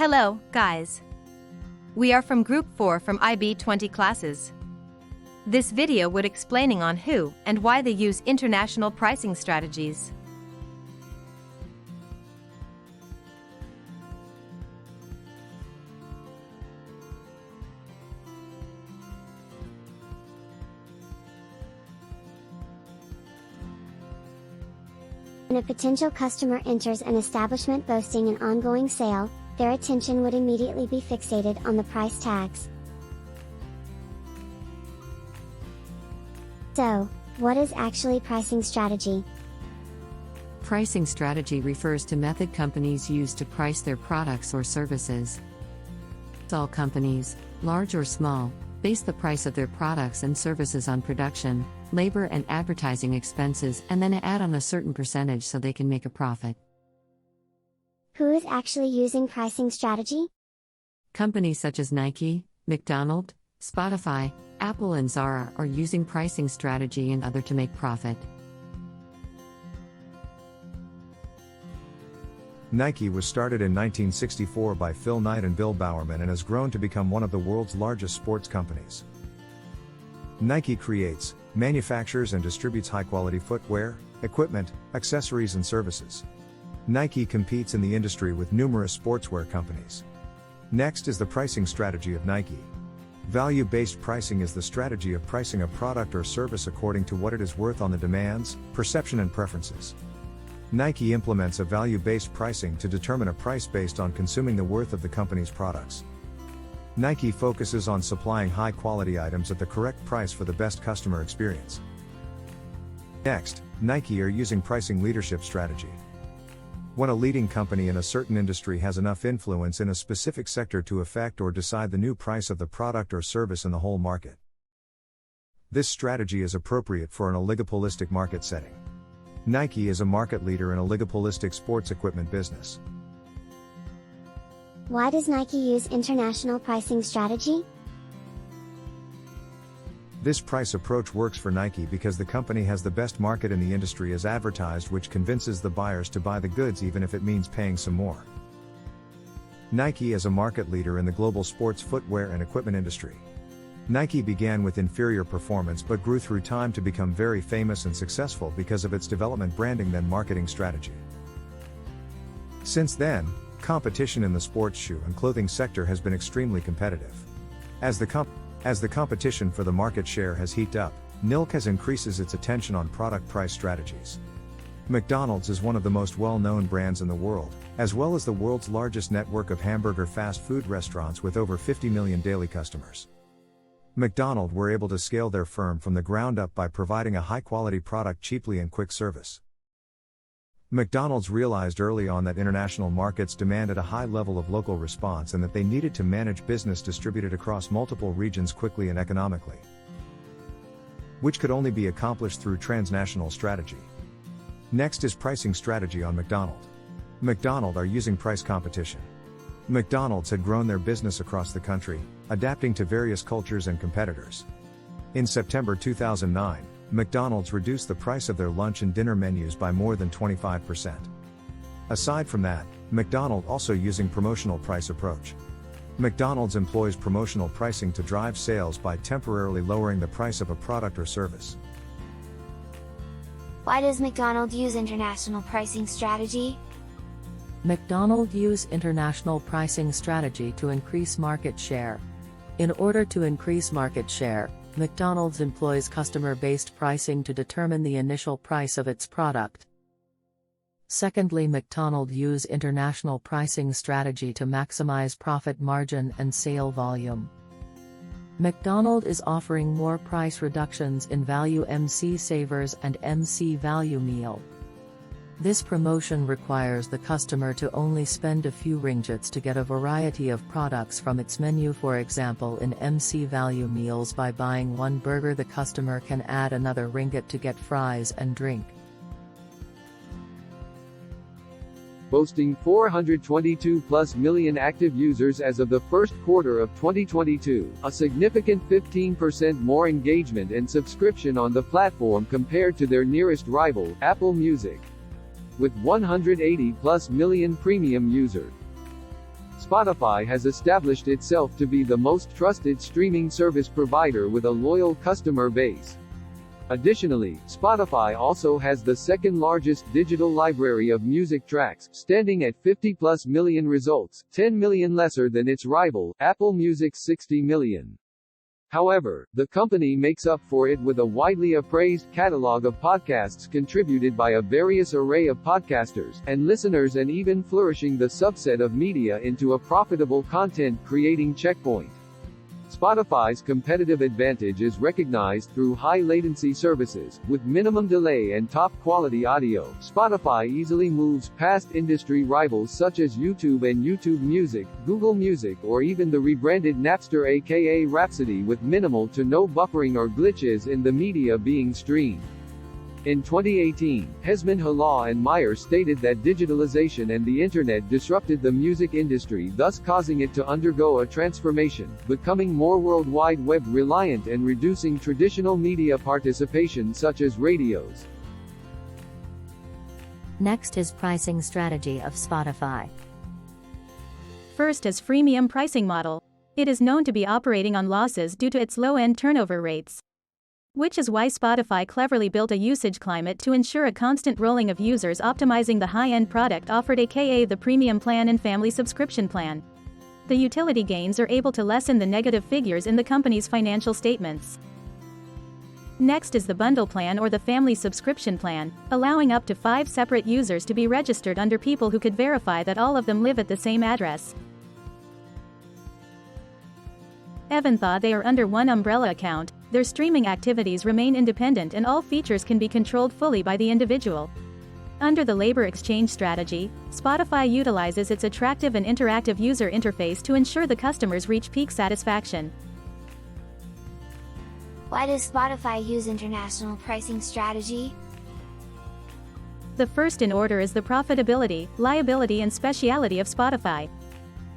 Hello, guys. We are from Group 4 from IB 20 classes. This video would explaining on who and why they use international pricing strategies. When a potential customer enters an establishment boasting an ongoing sale, their attention would immediately be fixated on the price tags. So, what is actually pricing strategy? Pricing strategy refers to method companies use to price their products or services. All companies, large or small, base the price of their products and services on production, labor and advertising expenses and then add on a certain percentage so they can make a profit. Who is actually using pricing strategy? Companies such as Nike, McDonald's, Spotify, Apple and Zara are using pricing strategy and other to make profit. Nike was started in 1964 by Phil Knight and Bill Bowerman and has grown to become one of the world's largest sports companies. Nike creates, manufactures and distributes high-quality footwear, equipment, accessories and services. Nike competes in the industry with numerous sportswear companies. Next is the pricing strategy of Nike. Value-based pricing is the strategy of pricing a product or service according to what it is worth on the demands, perception and preferences. Nike implements a value-based pricing to determine a price based on consuming the worth of the company's products. Nike focuses on supplying high-quality items at the correct price for the best customer experience. Next, Nike are using pricing leadership strategy. When a leading company in a certain industry has enough influence in a specific sector to affect or decide the new price of the product or service in the whole market. This strategy is appropriate for an oligopolistic market setting. Nike is a market leader in oligopolistic sports equipment business. Why does Nike use international pricing strategy? This price approach works for Nike because the company has the best market in the industry as advertised, which convinces the buyers to buy the goods even if it means paying some more. Nike is a market leader in the global sports footwear and equipment industry. Nike began with inferior performance but grew through time to become very famous and successful because of its development branding then marketing strategy. Since then, competition in the sports shoe and clothing sector has been extremely competitive. As the competition for the market share has heated up, Nike has increases its attention on product price strategies. McDonald's is one of the most well-known brands in the world, as well as the world's largest network of hamburger fast food restaurants with over 50 million daily customers. McDonald's were able to scale their firm from the ground up by providing a high-quality product cheaply and quick service. McDonald's realized early on that international markets demanded a high level of local response and that they needed to manage business distributed across multiple regions quickly and economically, which could only be accomplished through transnational strategy. Next is pricing strategy on McDonald's. McDonald's are using price competition. McDonald's had grown their business across the country, adapting to various cultures and competitors. In September 2009, McDonald's reduced the price of their lunch and dinner menus by more than 25%. Aside from that, McDonald's also using promotional price approach. McDonald's employs promotional pricing to drive sales by temporarily lowering the price of a product or service. Why does McDonald's use international pricing strategy? McDonald's use international pricing strategy to increase market share. In order to increase market share, McDonald's employs customer-based pricing to determine the initial price of its product. Secondly, McDonald's use international pricing strategy to maximize profit margin and sale volume. McDonald's is offering more price reductions in value MC Savers and MC Value Meal. This promotion requires the customer to only spend a few ringgits to get a variety of products from its menu. For example, in MC Value Meals, by buying one burger the customer can add another ringgit to get fries and drink. Boasting 422+ million active users as of the first quarter of 2022, a significant 15% more engagement and subscription on the platform compared to their nearest rival, Apple Music, with 180+ million premium users. Spotify has established itself to be the most trusted streaming service provider with a loyal customer base. Additionally, Spotify also has the second largest digital library of music tracks, standing at 50+ million results, 10 million lesser than its rival, Apple Music's 60 million. However, the company makes up for it with a widely appraised catalog of podcasts contributed by a various array of podcasters and listeners, and even flourishing the subset of media into a profitable content-creating checkpoint. Spotify's competitive advantage is recognized through high-latency services, with minimum delay and top-quality audio. Spotify easily moves past industry rivals such as YouTube and YouTube Music, Google Music, or even the rebranded Napster aka Rhapsody, with minimal to no buffering or glitches in the media being streamed. In 2018, Hesman Halal and Meyer stated that digitalization and the internet disrupted the music industry, thus causing it to undergo a transformation, becoming more World Wide Web reliant and reducing traditional media participation such as radios. Next is pricing strategy of Spotify. First is freemium pricing model. It is known to be operating on losses due to its low-end turnover rates, which is why Spotify cleverly built a usage climate to ensure a constant rolling of users, optimizing the high-end product offered, aka the premium plan and family subscription plan. The utility gains are able to lessen the negative figures in the company's financial statements. Next is the bundle plan or the family subscription plan, allowing up to 5 separate users to be registered under people who could verify that all of them live at the same address. Even though they are under one umbrella account, their streaming activities remain independent and all features can be controlled fully by the individual. Under the labor exchange strategy, Spotify utilizes its attractive and interactive user interface to ensure the customers reach peak satisfaction. Why does Spotify use international pricing strategy? The first in order is the profitability, liability and speciality of Spotify.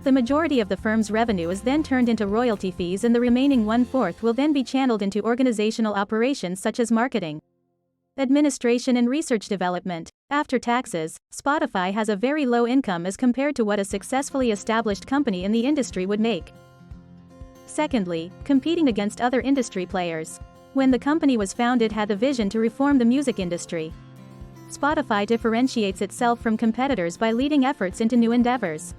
The majority of the firm's revenue is then turned into royalty fees, and the remaining 1/4 will then be channeled into organizational operations such as marketing, administration and research development. After taxes, Spotify has a very low income as compared to what a successfully established company in the industry would make. Secondly, competing against other industry players. When the company was founded, it had the vision to reform the music industry. Spotify differentiates itself from competitors by leading efforts into new endeavors.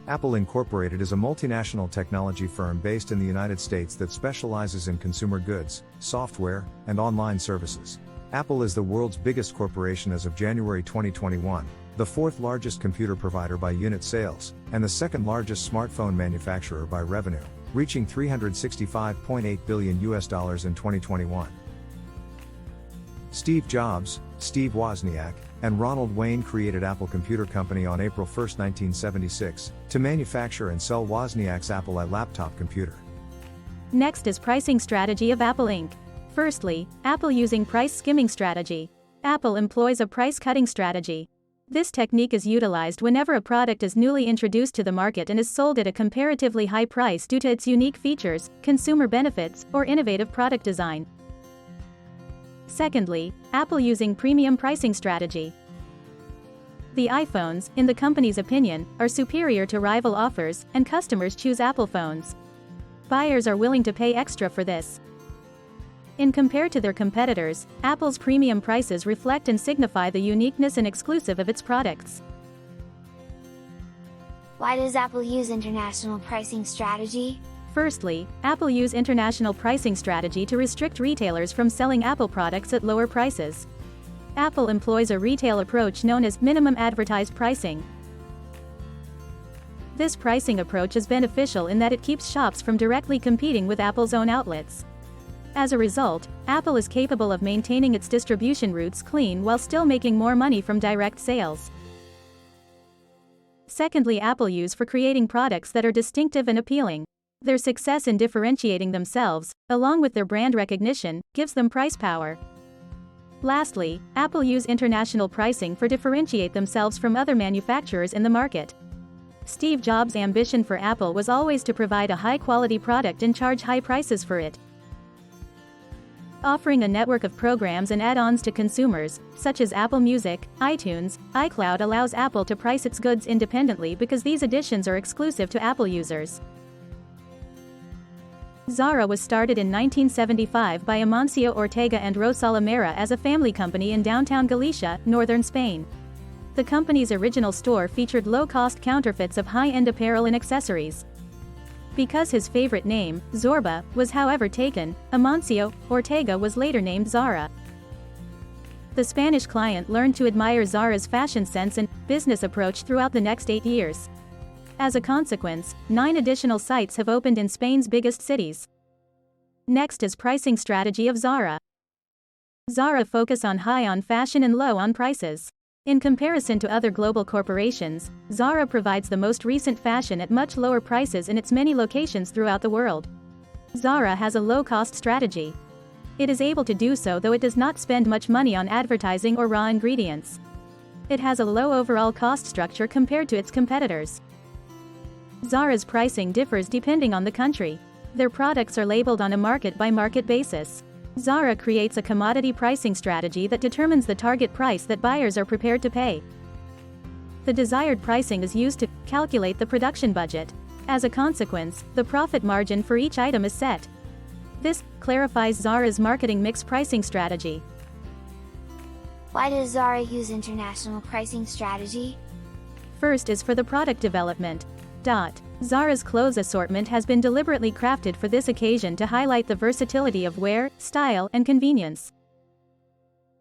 Apple Incorporated is a multinational technology firm based in the United States that specializes in consumer goods, software, and online services. Apple is the world's biggest corporation as of January 2021, the 4th largest computer provider by unit sales, and the 2nd largest smartphone manufacturer by revenue, reaching $365.8 billion in 2021. Steve Jobs, Steve Wozniak, and Ronald Wayne created Apple Computer Company on April 1, 1976, to manufacture and sell Wozniak's Apple I laptop computer. Next is pricing strategy of Apple Inc. Firstly, Apple using price skimming strategy. Apple employs a price-cutting strategy. This technique is utilized whenever a product is newly introduced to the market and is sold at a comparatively high price due to its unique features, consumer benefits, or innovative product design. Secondly, Apple using premium pricing strategy. The iPhones, in the company's opinion, are superior to rival offers, and customers choose Apple phones. Buyers are willing to pay extra for this. In compared to their competitors, Apple's premium prices reflect and signify the uniqueness and exclusive of its products. Why does Apple use international pricing strategy? Firstly, Apple use international pricing strategy to restrict retailers from selling Apple products at lower prices. Apple employs a retail approach known as minimum advertised pricing. This pricing approach is beneficial in that it keeps shops from directly competing with Apple's own outlets. As a result, Apple is capable of maintaining its distribution routes clean while still making more money from direct sales. Secondly, Apple use for creating products that are distinctive and appealing. Their success in differentiating themselves, along with their brand recognition, gives them price power. Lastly, Apple use international pricing for differentiate themselves from other manufacturers in the market. Steve Jobs' ambition for Apple was always to provide a high-quality product and charge high prices for it. offering a network of programs and add-ons to consumers, such as Apple Music, iTunes, iCloud allows Apple to price its goods independently because these additions are exclusive to Apple users. Zara was started in 1975 by Amancio Ortega and Rosala Mera as a family company in downtown Galicia, northern Spain. The company's original store featured low-cost counterfeits of high-end apparel and accessories. Because his favorite name, Zorba, was however taken, Amancio Ortega was later named Zara. The Spanish client learned to admire Zara's fashion sense and business approach throughout the next 8 years. As a consequence, 9 additional sites have opened in Spain's biggest cities. Next is pricing strategy of Zara. Zara focus on high on fashion and low on prices. In comparison to other global corporations, Zara provides the most recent fashion at much lower prices in its many locations throughout the world. Zara has a low-cost strategy. It is able to do so though it does not spend much money on advertising or raw ingredients. It has a low overall cost structure compared to its competitors. Zara's pricing differs depending on the country. Their products are labeled on a market-by-market basis. Zara creates a commodity pricing strategy that determines the target price that buyers are prepared to pay. The desired pricing is used to calculate the production budget. As a consequence, the profit margin for each item is set. This clarifies Zara's marketing mix pricing strategy. Why does Zara use international pricing strategy? First is for the product development. Zara's clothes assortment has been deliberately crafted for this occasion to highlight the versatility of wear, style, and convenience.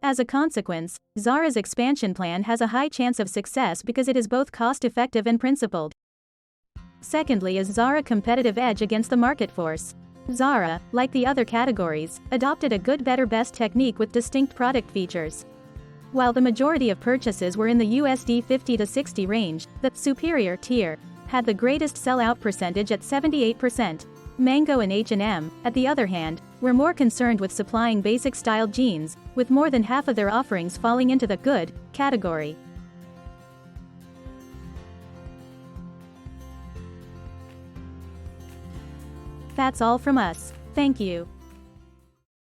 As a consequence, Zara's expansion plan has a high chance of success because it is both cost-effective and principled. Secondly is Zara competitive edge against the market force. Zara, like the other categories, adopted a good better best technique with distinct product features. While the majority of purchases were in the USD 50 to 60 range, the superior tier had the greatest sell-out percentage at 78%. Mango and H&M, at the other hand, were more concerned with supplying basic styled jeans, with more than half of their offerings falling into the good category. That's all from us. Thank you.